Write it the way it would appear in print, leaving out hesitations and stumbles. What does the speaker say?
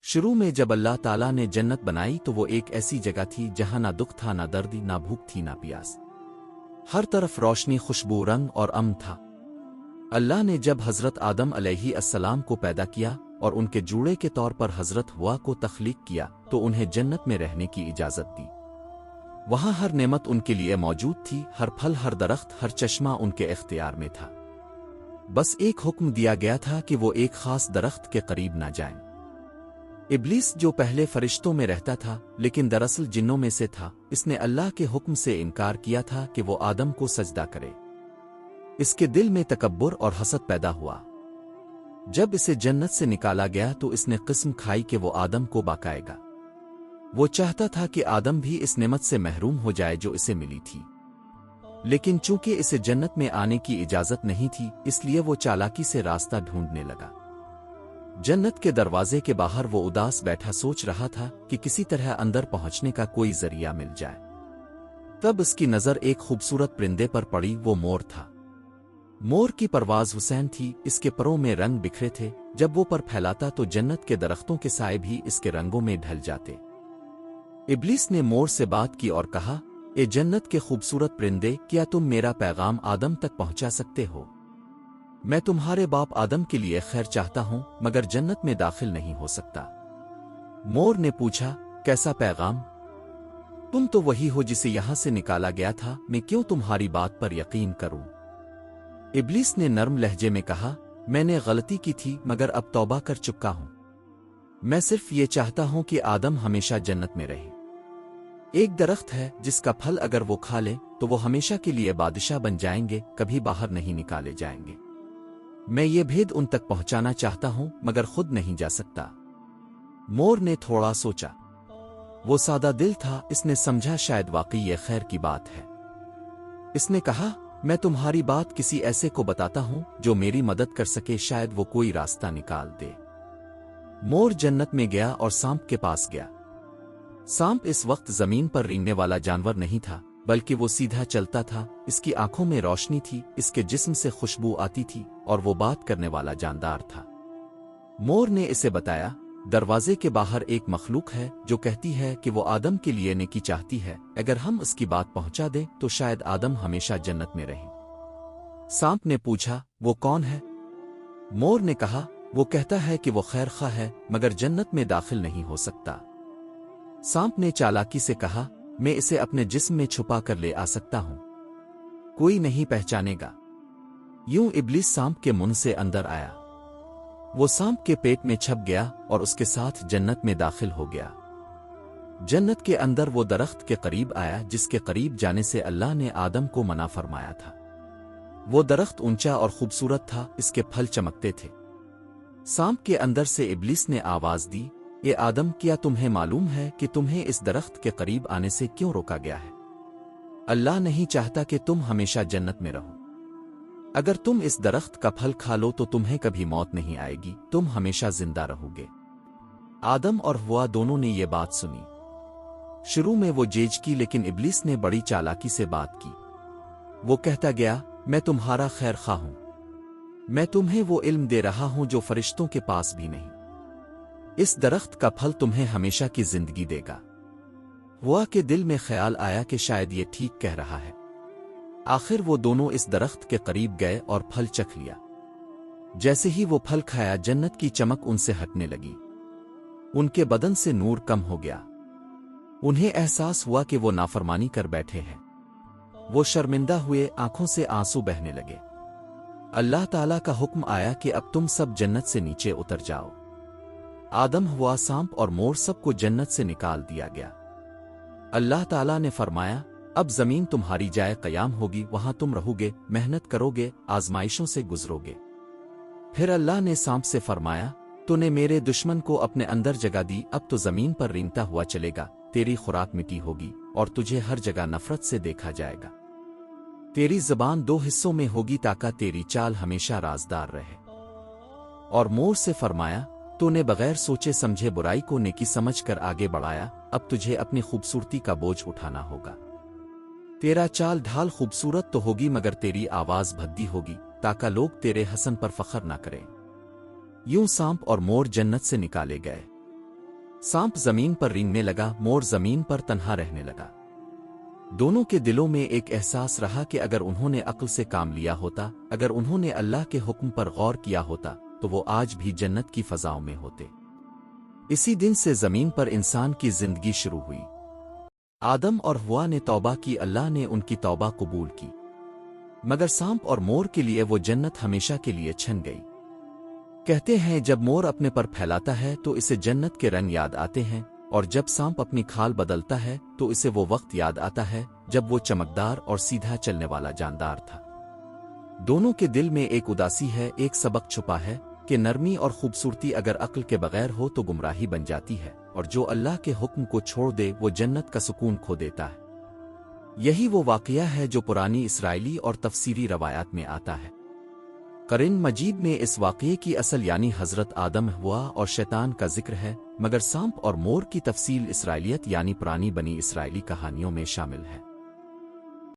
शुरू में जब अल्लाह ताला ने जन्नत बनाई तो वो एक ऐसी जगह थी जहां ना दुख था, ना दर्द, ना भूख थी, ना प्यास। हर तरफ रोशनी, खुशबू, रंग और अमन था। अल्लाह ने जब हज़रत आदम अलैहिस्सलाम को पैदा किया और उनके जूड़े के तौर पर हज़रत हव्वा को तख्लीक किया तो उन्हें जन्नत में रहने की इजाज़त दी। वहाँ हर नेमत उनके लिए मौजूद थी, हर फल, हर दरख्त, हर चश्मा उनके इख्तियार में था। बस एक हुक्म दिया गया था कि वो एक खास दरख्त के करीब ना जाएं। इब्लीस, जो पहले फरिश्तों में रहता था लेकिन दरअसल जिन्नों में से था, इसने अल्लाह के हुक्म से इनकार किया था कि वो आदम को सजदा करे। इसके दिल में तकब्बुर और हसद पैदा हुआ। जब इसे जन्नत से निकाला गया तो इसने कसम खाई कि वो आदम को बकाएगा। वो चाहता था कि आदम भी इस नेमत से महरूम हो जाए जो इसे मिली थी, लेकिन चूंकि इसे जन्नत में आने की इजाजत नहीं थी, इसलिए वो चालाकी से रास्ता ढूंढने लगा। जन्नत के दरवाजे के बाहर वो उदास बैठा सोच रहा था कि किसी तरह अंदर पहुंचने का कोई जरिया मिल जाए। तब उसकी नजर एक खूबसूरत परिंदे पर पड़ी। वो मोर था। मोर की परवाज हुसैन थी, इसके परों में रंग बिखरे थे। जब वो पर फैलाता तो जन्नत के दरख्तों के साए भी इसके रंगों में ढल जाते। इब्लीस ने मोर से बात की और कहा, ए जन्नत के खूबसूरत परिंदे, क्या तुम मेरा पैगाम आदम तक पहुंचा सकते हो? मैं तुम्हारे बाप आदम के लिए खैर चाहता हूं, मगर जन्नत में दाखिल नहीं हो सकता। मोर ने पूछा, कैसा पैगाम? तुम तो वही हो जिसे यहां से निकाला गया था, मैं क्यों तुम्हारी बात पर यकीन करूं? इब्लीस ने नर्म लहजे में कहा, मैंने गलती की थी मगर अब तौबा कर चुका हूं। मैं सिर्फ ये चाहता हूं कि आदम हमेशा जन्नत में रहे। एक दरख्त है जिसका फल अगर वो खा ले तो वो हमेशा के लिए बादशाह बन जाएंगे, कभी बाहर नहीं निकाले जाएंगे। मैं ये भेद उन तक पहुंचाना चाहता हूं मगर खुद नहीं जा सकता। मोर ने थोड़ा सोचा। वो सादा दिल था, इसने समझा शायद वाकई ये खैर की बात है। इसने कहा, मैं तुम्हारी बात किसी ऐसे को बताता हूं जो मेरी मदद कर सके, शायद वो कोई रास्ता निकाल दे। मोर जन्नत में गया और सांप के पास गया। सांप इस वक्त जमीन पर रेंगने वाला जानवर नहीं था, बल्कि वो सीधा चलता था। इसकी आंखों में रोशनी थी, इसके जिस्म से खुशबू आती थी और वो बात करने वाला जानदार था। मोर ने इसे बताया, दरवाजे के बाहर एक मखलूक है जो कहती है कि वो आदम के लिए नेकी चाहती है। अगर हम उसकी बात पहुंचा दें तो शायद आदम हमेशा जन्नत में रहे। सांप ने पूछा, वो कौन है? मोर ने कहा, वो कहता है कि वो खैर खा है मगर जन्नत में दाखिल नहीं हो सकता। सांप ने चालाकी से कहा, मैं इसे अपने जिस्म में छुपा कर ले आ सकता हूं, कोई नहीं पहचानेगा। यूं इब्लीस सांप के मुंह से अंदर आया। वो सांप के पेट में छप गया और उसके साथ जन्नत में दाखिल हो गया। जन्नत के अंदर वो दरख्त के करीब आया जिसके करीब जाने से अल्लाह ने आदम को मना फरमाया था। वो दरख्त ऊंचा और खूबसूरत था, इसके फल चमकते थे। सांप के अंदर से इब्लीस ने आवाज दी, ए आदम, क्या तुम्हें मालूम है कि तुम्हें इस दरख्त के करीब आने से क्यों रोका गया है? अल्लाह नहीं चाहता कि तुम हमेशा जन्नत में रहो। अगर तुम इस दरख्त का फल खा लो तो तुम्हें कभी मौत नहीं आएगी, तुम हमेशा जिंदा रहोगे। आदम और हव्वा दोनों ने ये बात सुनी। शुरू में वो जेज की, लेकिन इब्लीस ने बड़ी चालाकी से बात की। वो कहता गया, मैं तुम्हारा खैर खा हूं, मैं तुम्हें वो इल्म दे रहा हूं जो फरिश्तों के पास भी नहीं। इस दरख्त का फल तुम्हें हमेशा की जिंदगी देगा। हुआ के दिल में ख्याल आया कि शायद ये ठीक कह रहा है। आखिर वो दोनों इस दरख्त के करीब गए और फल चख लिया। जैसे ही वो फल खाया, जन्नत की चमक उनसे हटने लगी। उनके बदन से नूर कम हो गया। उन्हें एहसास हुआ कि वो नाफरमानी कर बैठे हैं। वो शर्मिंदा हुए, आंखों से आंसू बहने लगे। अल्लाह ताला का हुक्म आया कि अब तुम सब जन्नत से नीचे उतर जाओ। आदम, हव्वा, सांप और मोर सबको जन्नत से निकाल दिया गया। अल्लाह ताला ने फरमाया, अब जमीन तुम्हारी जाए कयाम होगी, वहां तुम रहोगे, मेहनत करोगे, आजमाइशों से गुजरोगे। फिर अल्लाह ने सांप से फरमाया, तूने मेरे दुश्मन को अपने अंदर जगह दी, अब तो जमीन पर रेंगता हुआ चलेगा, तेरी खुराक मिट्टी होगी और तुझे हर जगह नफरत से देखा जाएगा। तेरी जबान दो हिस्सों में होगी ताकि तेरी चाल हमेशा राजदार रहे। और मोर से फरमाया, तूने बगैर सोचे समझे बुराई को नेकी समझकर आगे बढ़ाया, अब तुझे अपनी खूबसूरती का बोझ उठाना होगा। तेरा चाल ढाल खूबसूरत तो होगी मगर तेरी आवाज भद्दी होगी ताकि लोग तेरे हसन पर फख्र न करें। यूं सांप और मोर जन्नत से निकाले गए। सांप जमीन पर रेंगने लगा, मोर जमीन पर तन्हा रहने लगा। दोनों के दिलों में एक एहसास रहा कि अगर उन्होंने अक्ल से काम लिया होता, अगर उन्होंने अल्लाह के हुक्म पर गौर किया होता, तो वो आज भी जन्नत की फजाओं में होते। इसी दिन से जमीन पर इंसान की जिंदगी शुरू हुई। आदम और हव्वा ने तौबा की, अल्लाह ने उनकी तौबा कबूल की, मगर सांप और मोर के लिए वो जन्नत हमेशा के लिए छन गई। कहते हैं जब मोर अपने पर फैलाता है तो इसे जन्नत के रंग याद आते हैं, और जब सांप अपनी खाल बदलता है तो इसे वो वक्त याद आता है जब वो चमकदार और सीधा चलने वाला जानदार था। दोनों के दिल में एक उदासी है, एक सबक छुपा है कि नरमी और खूबसूरती अगर अक्ल के बगैर हो तो गुमराही बन जाती है, और जो अल्लाह के हुक्म को छोड़ दे वो जन्नत का सुकून खो देता है। यही वो वाक़या है जो पुरानी इस्राइली और तफसीरी रवायात में आता है। कुरान मजीद में इस वाक़ये की असल यानी हज़रत आदम, हव्वा और शैतान का जिक्र है, मगर सांप और मोर की तफसील इसराइलियत यानी पुरानी बनी इसराइली कहानियों में शामिल है।